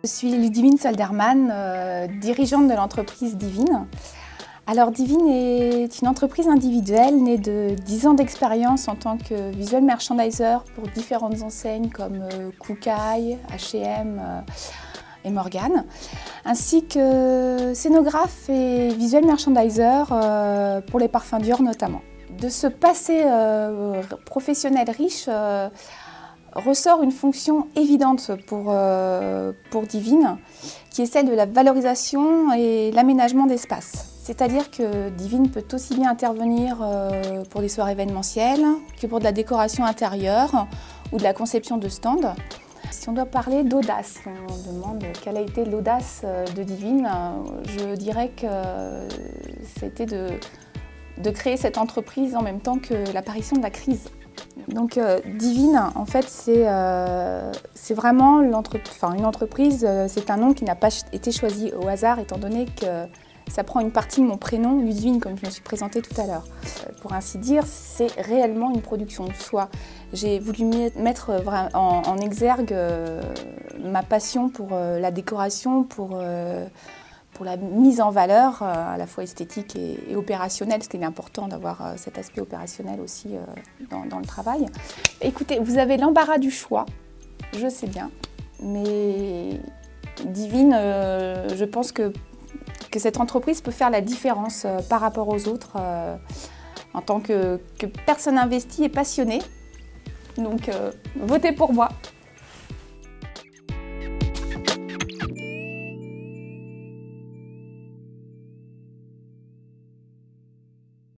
Je suis Ludivine Solderman, dirigeante de l'entreprise Divine. Alors Divine est une entreprise individuelle née de 10 ans d'expérience en tant que visual merchandiser pour différentes enseignes comme Kookai, H&M et Morgan, ainsi que scénographe et visual merchandiser pour les parfums Dior notamment. De ce passé professionnel riche ressort une fonction évidente pour Divine, qui est celle de la valorisation et l'aménagement d'espace. C'est-à-dire que Divine peut aussi bien intervenir pour des soirées événementielles que pour de la décoration intérieure ou de la conception de stands. Si on doit parler d'audace, on demande quelle a été l'audace de Divine, je dirais que c'était de créer cette entreprise en même temps que l'apparition de la crise. Donc Divine, en fait, c'est vraiment une entreprise, c'est un nom qui n'a pas été choisi au hasard, étant donné que ça prend une partie de mon prénom, Ludivine, comme je me suis présentée tout à l'heure. Pour ainsi dire, c'est réellement une production de soi. J'ai voulu mettre en exergue ma passion pour la décoration, pour la mise en valeur, à la fois esthétique et opérationnelle, parce qu'il est important d'avoir cet aspect opérationnel aussi dans le travail. Écoutez, vous avez l'embarras du choix, je sais bien, mais Divine, je pense que cette entreprise peut faire la différence par rapport aux autres en tant que personne investie et passionnée. Donc, votez pour moi.